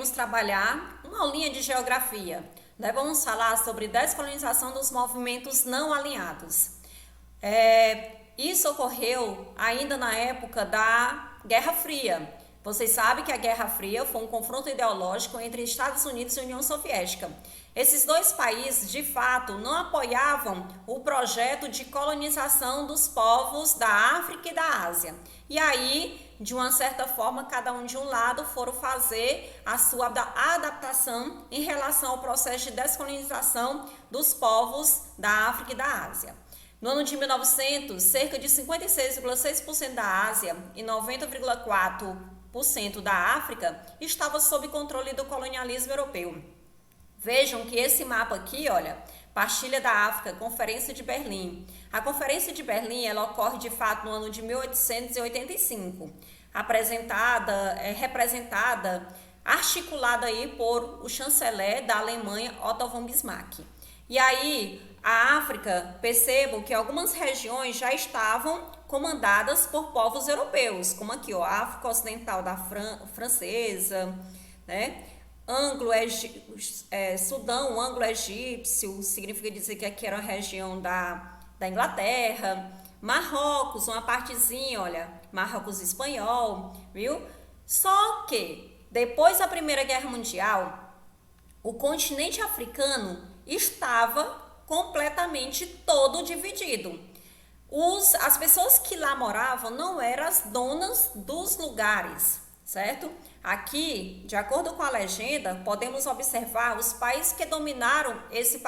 iremos trabalhar uma aulinha de geografia. Vamos falar sobre descolonização dos movimentos não alinhados. Isso ocorreu ainda na época da Guerra Fria. Vocês sabem que a Guerra Fria foi um confronto ideológico entre Estados Unidos e União Soviética. Esses dois países, de fato, não apoiavam o projeto de colonização dos povos da África e da Ásia. E aí, de uma certa forma, cada um de um lado foram fazer a sua adaptação em relação ao processo de descolonização dos povos da África e da Ásia. No ano de 1900, cerca de 56,6% da Ásia e 90,4% da África estava sob controle do colonialismo europeu. Vejam que esse mapa aqui, olha, Partilha da África, Conferência de Berlim. A Conferência de Berlim, ela ocorre de fato no ano de 1885, representada, articulada aí por o chanceler da Alemanha, Otto von Bismarck. E aí, a África, percebam que algumas regiões já estavam comandadas por povos europeus, como aqui, ó, a África Ocidental da francesa, né? Sudão anglo-egípcio, significa dizer que aqui era a região da Inglaterra. Marrocos, uma partezinha, olha, Marrocos espanhol, viu? Só que, depois da Primeira Guerra Mundial, o continente africano estava completamente todo dividido. As pessoas que lá moravam não eram as donas dos lugares, certo? Aqui, de acordo com a legenda, podemos observar os países que dominaram esse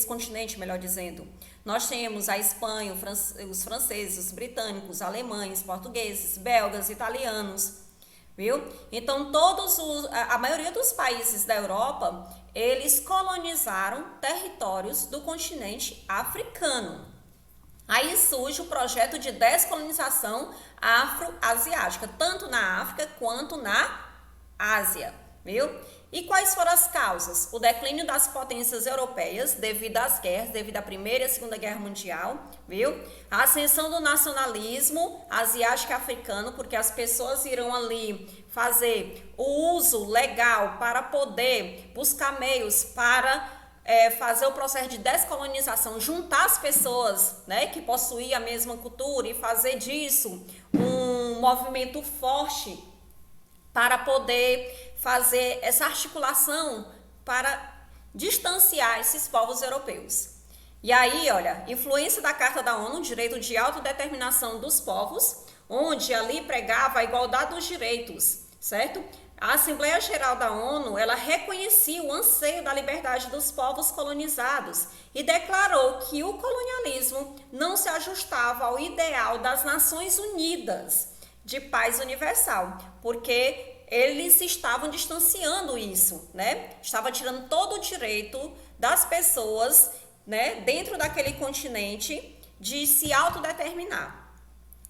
continente, melhor dizendo. Nós temos a Espanha, os franceses, os britânicos, alemães, portugueses, belgas, italianos, viu? Então, a maioria dos países da Europa, eles colonizaram territórios do continente africano. Aí surge o projeto de descolonização afro-asiática, tanto na África quanto na Ásia, viu? E quais foram as causas? O declínio das potências europeias devido às guerras, devido à Primeira e à Segunda Guerra Mundial, viu? A ascensão do nacionalismo asiático e africano, porque as pessoas irão ali fazer o uso legal para poder buscar meios para fazer o processo de descolonização, juntar as pessoas, né, que possuíam a mesma cultura e fazer disso um movimento forte para poder fazer essa articulação para distanciar esses povos europeus. E aí, olha, influência da Carta da ONU, direito de autodeterminação dos povos, onde ali pregava a igualdade dos direitos, certo? A Assembleia Geral da ONU, ela reconhecia o anseio da liberdade dos povos colonizados e declarou que o colonialismo não se ajustava ao ideal das Nações Unidas de paz universal, porque eles estavam distanciando isso, né? Estava tirando todo o direito das pessoas, né, dentro daquele continente de se autodeterminar.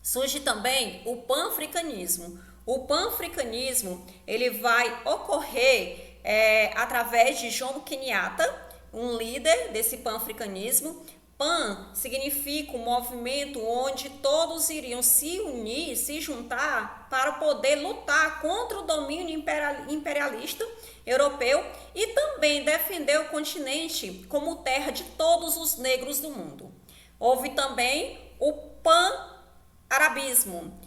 Surge também o pan-africanismo. O pan-africanismo, ele vai ocorrer através de Jomo Kenyatta, um líder desse pan-africanismo. Pan significa um movimento onde todos iriam se unir, se juntar para poder lutar contra o domínio imperialista europeu e também defender o continente como terra de todos os negros do mundo. Houve também o pan-arabismo,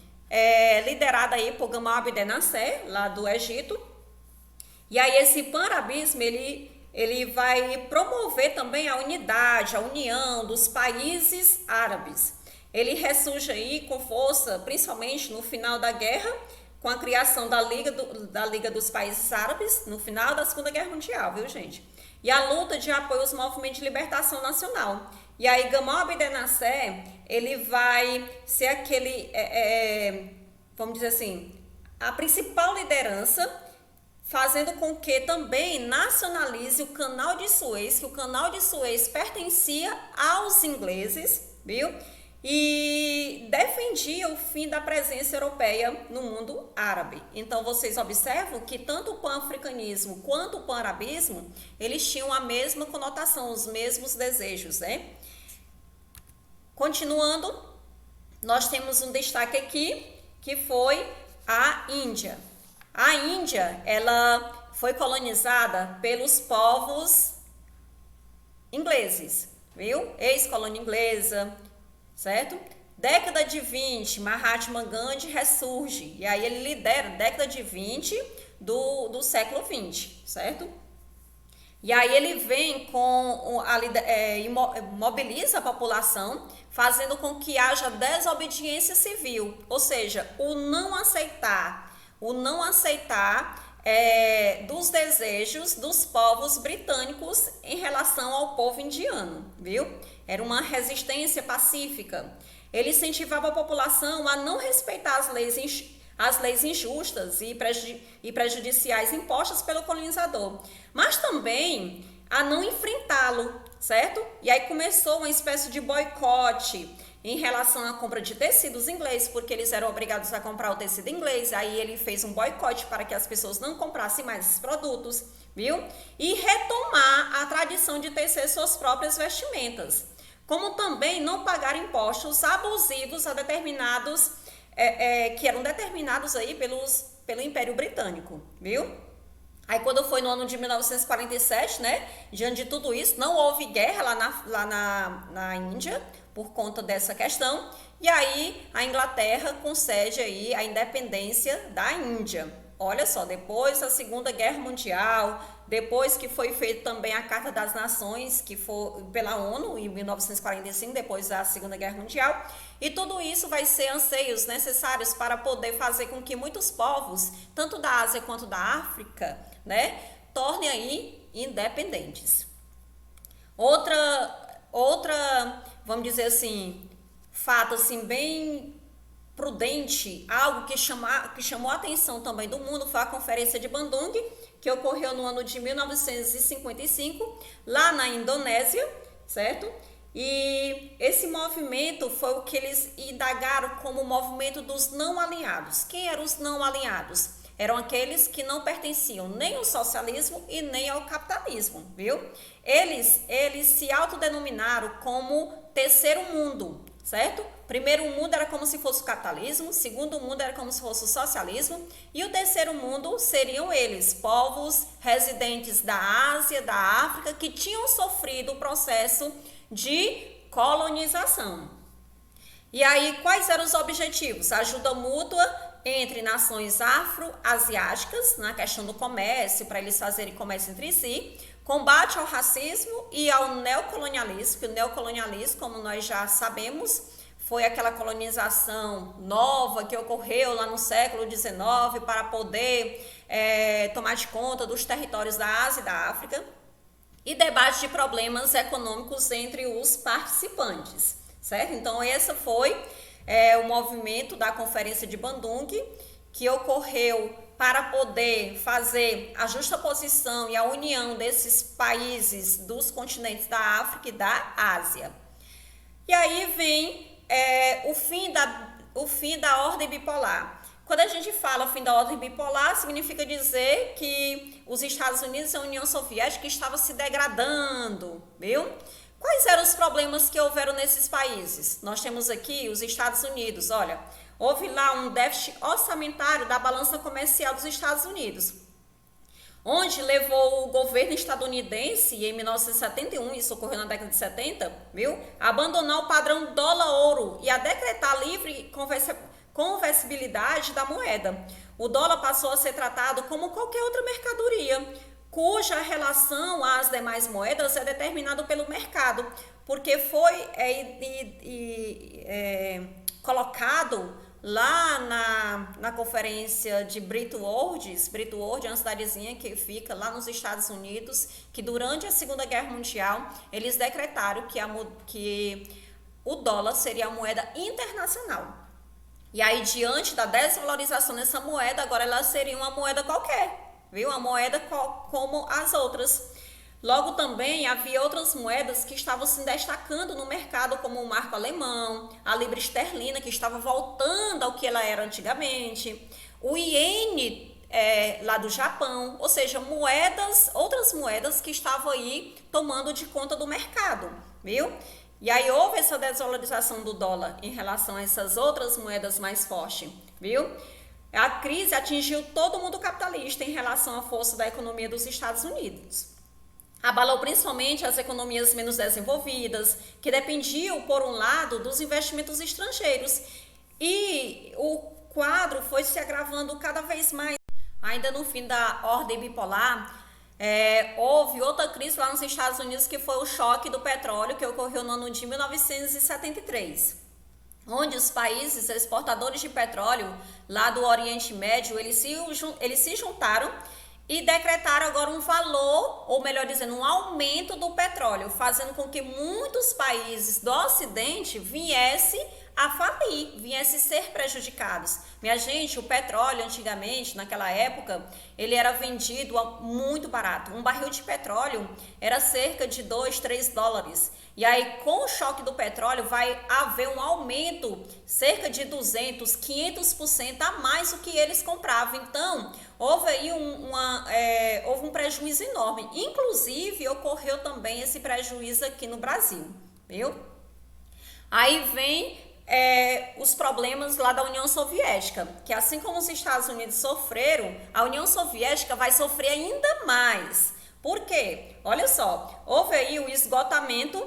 liderado aí por Gamal Abdel Nasser, lá do Egito. E aí esse pan-arabismo, ele vai promover também a unidade, a união dos países árabes. Ele ressurge aí com força, principalmente no final da guerra, com a criação da Liga dos Países Árabes, no final da Segunda Guerra Mundial, viu, gente? E a luta de apoio aos movimentos de libertação nacional. E aí Gamal Abdel Nasser, ele vai ser vamos dizer assim, a principal liderança, fazendo com que também nacionalize o Canal de Suez, que o Canal de Suez pertencia aos ingleses, viu? E defendia o fim da presença europeia no mundo árabe. Então, vocês observam que tanto o pan-africanismo quanto o pan-arabismo, eles tinham a mesma conotação, os mesmos desejos, né? Continuando, nós temos um destaque aqui, que foi a Índia. A Índia, ela foi colonizada pelos povos ingleses, viu? Ex-colônia inglesa, certo? Década de 20, Mahatma Gandhi ressurge, e aí ele lidera a década de 20 do século 20, certo? E aí ele vem mobiliza a população, fazendo com que haja desobediência civil, ou seja, o não aceitar dos desejos dos povos britânicos em relação ao povo indiano, viu? Era uma resistência pacífica. Ele incentivava a população a não respeitar as leis injustas e prejudiciais impostas pelo colonizador, mas também a não enfrentá-lo, certo? E aí começou uma espécie de boicote em relação à compra de tecidos ingleses, porque eles eram obrigados a comprar o tecido inglês. Aí ele fez um boicote para que as pessoas não comprassem mais esses produtos, viu? E retomar a tradição de tecer suas próprias vestimentas, como também não pagar impostos abusivos a determinados que eram determinados aí pelo Império Britânico, viu? Aí quando foi no ano de 1947, né, diante de tudo isso, não houve guerra lá na Índia por conta dessa questão, e aí a Inglaterra concede aí a independência da Índia. Olha só, depois da Segunda Guerra Mundial, depois que foi feita também a Carta das Nações, que foi pela ONU em 1945, depois da Segunda Guerra Mundial, e tudo isso vai ser anseios necessários para poder fazer com que muitos povos, tanto da Ásia quanto da África, né, tornem aí independentes. Outra, vamos dizer assim, fato assim bem prudente, algo que chamou a atenção também do mundo, foi a Conferência de Bandung, que ocorreu no ano de 1955, lá na Indonésia, certo? E esse movimento foi o que eles indagaram como o movimento dos não alinhados. Quem eram os não alinhados? Eram aqueles que não pertenciam nem ao socialismo e nem ao capitalismo, viu? Eles se autodenominaram como terceiro mundo, certo? Primeiro mundo era como se fosse o capitalismo, segundo mundo era como se fosse o socialismo, e o terceiro mundo seriam eles, povos residentes da Ásia, da África, que tinham sofrido o processo de colonização. E aí, quais eram os objetivos? A ajuda mútua entre nações afro-asiáticas, na questão do comércio, para eles fazerem comércio entre si, combate ao racismo e ao neocolonialismo, que o neocolonialismo, como nós já sabemos, foi aquela colonização nova que ocorreu lá no século XIX para poder tomar de conta dos territórios da Ásia e da África, e debate de problemas econômicos entre os participantes, certo? Então, esse foi o movimento da Conferência de Bandung, que ocorreu para poder fazer a justaposição e a união desses países dos continentes da África e da Ásia. E aí vem o fim da ordem bipolar. Quando a gente fala fim da ordem bipolar, significa dizer que os Estados Unidos e a União Soviética estavam se degradando, viu? Quais eram os problemas que houveram nesses países? Nós temos aqui os Estados Unidos, olha, houve lá um déficit orçamentário da balança comercial dos Estados Unidos, onde levou o governo estadunidense, em 1971, isso ocorreu na década de 70, viu? A abandonar o padrão dólar-ouro e a decretar livre conversibilidade da moeda. O dólar passou a ser tratado como qualquer outra mercadoria, cuja relação às demais moedas é determinado pelo mercado, porque foi colocado lá na conferência de Bretton Woods é uma cidadezinha que fica lá nos Estados Unidos, que durante a Segunda Guerra Mundial eles decretaram que o dólar seria a moeda internacional. E aí, diante da desvalorização dessa moeda, agora ela seria uma moeda qualquer, viu? Uma moeda como as outras. Logo também havia outras moedas que estavam se destacando no mercado, como o marco alemão, a libra esterlina, que estava voltando ao que ela era antigamente, o iene lá do Japão, ou seja, outras moedas que estavam aí tomando de conta do mercado, viu? E aí houve essa desvalorização do dólar em relação a essas outras moedas mais fortes, viu? a crise atingiu todo mundo capitalista em relação à força da economia dos Estados Unidos. Abalou principalmente as economias menos desenvolvidas, que dependiam, por um lado, dos investimentos estrangeiros. E o quadro foi se agravando cada vez mais. Ainda no fim da ordem bipolar, houve outra crise lá nos Estados Unidos, que foi o choque do petróleo, que ocorreu no ano de 1973. Onde os países exportadores de petróleo lá do Oriente Médio, eles se juntaram e decretaram agora um valor, ou melhor dizendo, um aumento do petróleo, fazendo com que muitos países do Ocidente viessem a falir, viessem ser prejudicados. Minha gente, o petróleo antigamente, naquela época, ele era vendido muito barato. Um barril de petróleo era cerca de 2, 3 dólares. E aí, com o choque do petróleo, vai haver um aumento cerca de 200, 500% a mais do que eles compravam. Então, houve aí houve um prejuízo enorme. Inclusive, ocorreu também esse prejuízo aqui no Brasil, viu? Aí vem os problemas lá da União Soviética, que assim como os Estados Unidos sofreram, a União Soviética vai sofrer ainda mais. Por quê? Olha só, houve aí o esgotamento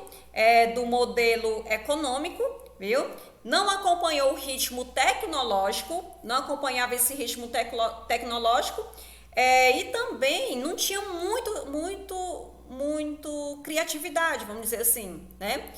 do modelo econômico, viu? Não acompanhou o ritmo tecnológico, não acompanhava esse ritmo tecnológico e também não tinha muito criatividade, vamos dizer assim, né?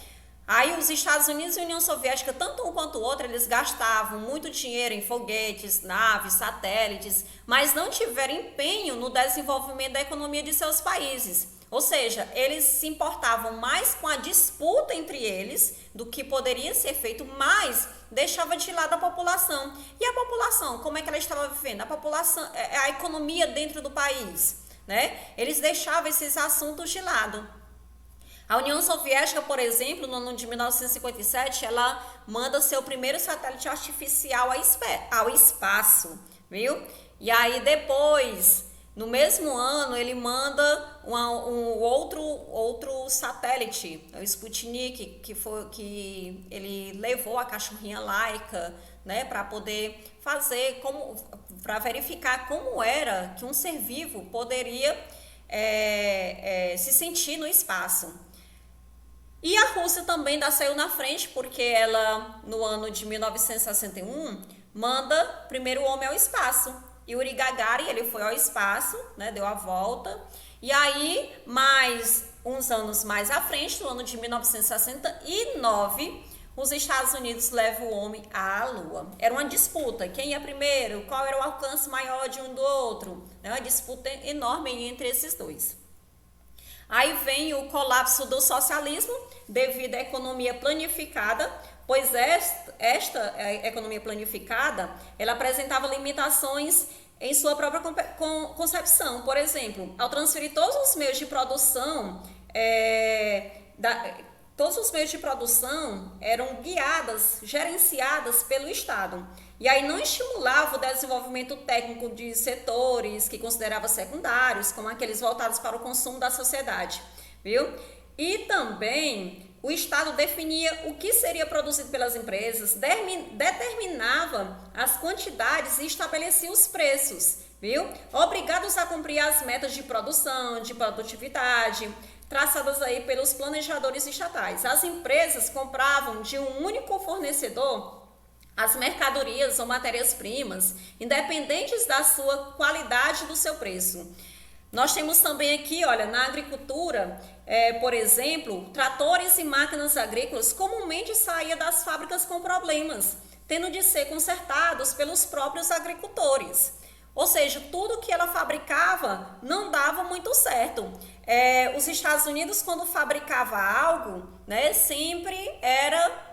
Aí os Estados Unidos e a União Soviética, tanto um quanto o outro, eles gastavam muito dinheiro em foguetes, naves, satélites, mas não tiveram empenho no desenvolvimento da economia de seus países. Ou seja, eles se importavam mais com a disputa entre eles do que poderia ser feito, mas deixava de lado a população. E a população, como é que ela estava vivendo? A população, a economia dentro do país, né? Eles deixavam esses assuntos de lado. A União Soviética, por exemplo, no ano de 1957, ela manda seu primeiro satélite artificial ao espaço, viu? E aí depois, no mesmo ano, ele manda um outro satélite, o Sputnik, que ele levou a cachorrinha Laika, né, para poder para verificar como era que um ser vivo poderia se sentir no espaço. E a Rússia também saiu na frente, porque ela, no ano de 1961, manda primeiro homem ao espaço. Yuri Gagarin, ele foi ao espaço, né, deu a volta. E aí, mais uns anos mais à frente, no ano de 1969, os Estados Unidos levam o homem à Lua. Era uma disputa, quem ia primeiro, qual era o alcance maior de um do outro. É uma disputa enorme entre esses dois. Aí vem o colapso do socialismo devido à economia planificada, pois esta economia planificada, ela apresentava limitações em sua própria concepção. Por exemplo, ao transferir todos os meios de produção, todos os meios de produção eram guiadas, gerenciadas pelo Estado. E aí não estimulava o desenvolvimento técnico de setores que considerava secundários, como aqueles voltados para o consumo da sociedade, viu? E também o Estado definia o que seria produzido pelas empresas, determinava as quantidades e estabelecia os preços, viu? Obrigados a cumprir as metas de produção, de produtividade, traçadas aí pelos planejadores estatais. As empresas compravam de um único fornecedor as mercadorias ou matérias-primas, independentes da sua qualidade e do seu preço. Nós temos também aqui, olha, na agricultura, por exemplo, tratores e máquinas agrícolas comumente saíam das fábricas com problemas, tendo de ser consertados pelos próprios agricultores. Ou seja, tudo que ela fabricava não dava muito certo. Os Estados Unidos, quando fabricava algo, né, sempre era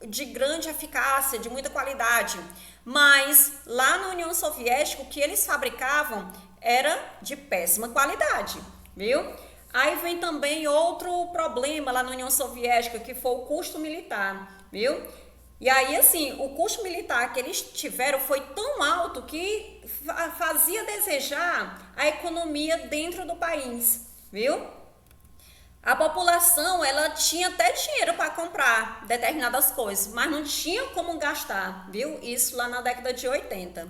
de grande eficácia, de muita qualidade. Mas lá na União Soviética, o que eles fabricavam era de péssima qualidade, viu? Aí vem também outro problema lá na União Soviética, que foi o custo militar, viu? E aí, assim, o custo militar que eles tiveram foi tão alto que fazia desejar a economia dentro do país, viu? A população, ela tinha até dinheiro para comprar determinadas coisas, mas não tinha como gastar, viu? Isso lá na década de 80.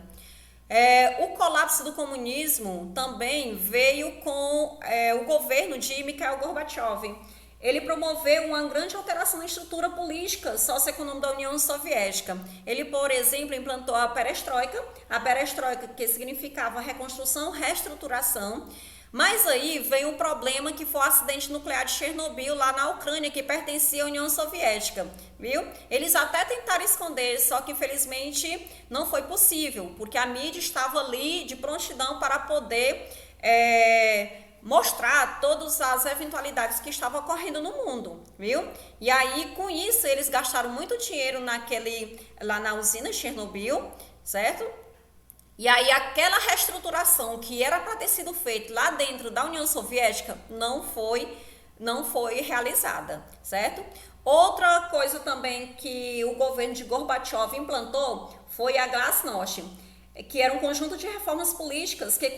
O colapso do comunismo também veio com o governo de Mikhail Gorbachev. Ele promoveu uma grande alteração na estrutura política socioeconômica da União Soviética. Ele, por exemplo, implantou a perestroika que significava reconstrução, reestruturação. Mas aí veio um problema que foi o acidente nuclear de Chernobyl lá na Ucrânia, que pertencia à União Soviética, viu? Eles até tentaram esconder, só que infelizmente não foi possível, porque a mídia estava ali de prontidão para poder mostrar todas as eventualidades que estavam ocorrendo no mundo, viu? E aí, com isso, eles gastaram muito dinheiro lá na usina Chernobyl, certo? E aí aquela reestruturação que era para ter sido feita lá dentro da União Soviética não foi realizada, certo? Outra coisa também que o governo de Gorbachev implantou foi a Glasnost, que era um conjunto de reformas políticas que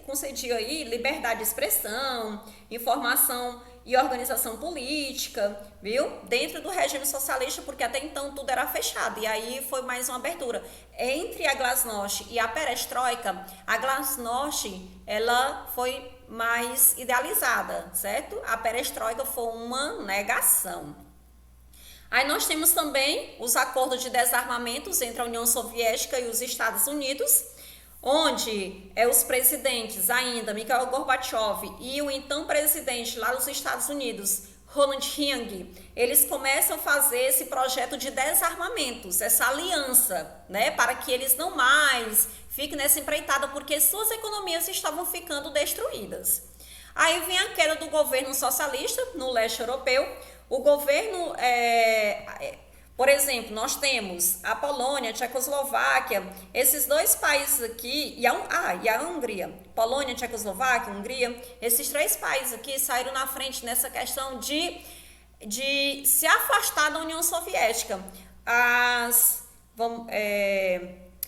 concedia aí liberdade de expressão, informação e organização política, viu? Dentro do regime socialista, porque até então tudo era fechado. E aí foi mais uma abertura. Entre a Glasnost e a Perestroika, a Glasnost, ela foi mais idealizada, certo? A Perestroika foi uma negação. Aí nós temos também os acordos de desarmamentos entre a União Soviética e os Estados Unidos, onde os presidentes ainda, Mikhail Gorbachev e o então presidente lá dos Estados Unidos, Ronald Reagan, eles começam a fazer esse projeto de desarmamentos, essa aliança, né, para que eles não mais fiquem nessa empreitada, porque suas economias estavam ficando destruídas. Aí vem a queda do governo socialista no leste europeu. O governo, por exemplo, nós temos a Polônia, a Tchecoslováquia, esses dois países aqui, e a Hungria, Polônia, Tchecoslováquia, Hungria, esses três países aqui saíram na frente nessa questão de se afastar da União Soviética.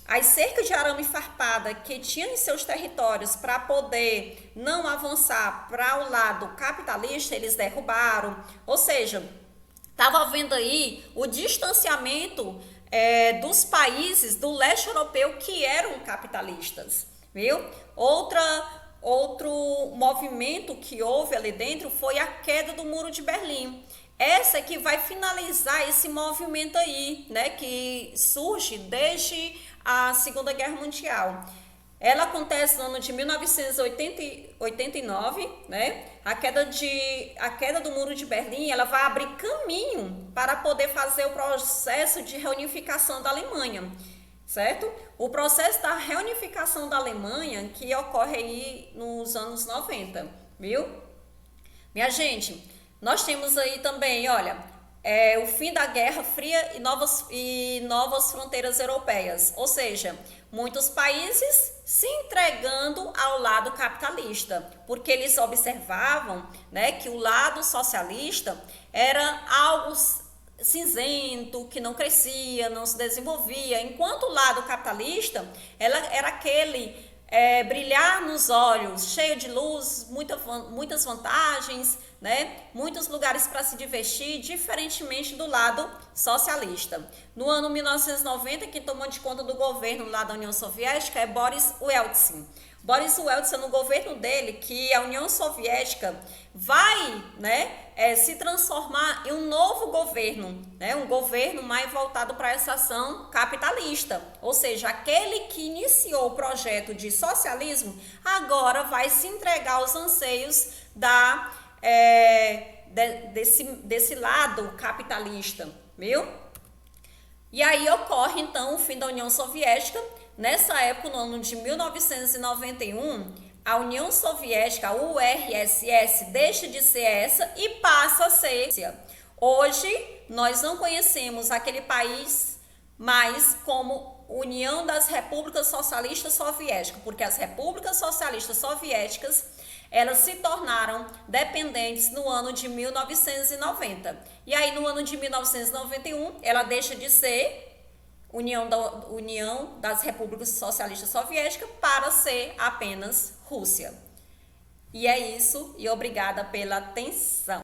As cercas de arame farpada que tinham em seus territórios para poder não avançar para o lado capitalista, eles derrubaram. Ou seja, estava havendo aí o distanciamento dos países do leste europeu que eram capitalistas, viu? Outro movimento que houve ali dentro foi a queda do Muro de Berlim. Essa que vai finalizar esse movimento aí, né, que surge desde a Segunda Guerra Mundial. Ela acontece no ano de 1989, né? A queda do Muro de Berlim, ela vai abrir caminho para poder fazer o processo de reunificação da Alemanha, certo? O processo da reunificação da Alemanha que ocorre aí nos anos 90, viu? Minha gente, nós temos aí também, olha, o fim da Guerra Fria e novas fronteiras europeias, ou seja, muitos países se entregando ao lado capitalista, porque eles observavam, né, que o lado socialista era algo cinzento, que não crescia, não se desenvolvia, enquanto o lado capitalista era aquele brilhar nos olhos, cheio de luz, muitas vantagens, né? Muitos lugares para se divertir, diferentemente do lado socialista. No ano 1990, quem tomou de conta do governo lá da União Soviética é Boris Yeltsin. Boris Yeltsin, no governo dele, que a União Soviética vai, né, se transformar em um novo governo, né, um governo mais voltado para essa ação capitalista, ou seja, aquele que iniciou o projeto de socialismo agora vai se entregar aos anseios desse lado capitalista, viu? E aí ocorre então o fim da União Soviética. Nessa época, no ano de 1991, a União Soviética, a URSS, deixa de ser essa e passa a ser. Hoje, nós não conhecemos aquele país mais como União das Repúblicas Socialistas Soviéticas, porque as Repúblicas Socialistas Soviéticas, elas se tornaram dependentes no ano de 1990. E aí, no ano de 1991, ela deixa de ser União das Repúblicas Socialistas Soviéticas para ser apenas Rússia. E é isso, e obrigada pela atenção.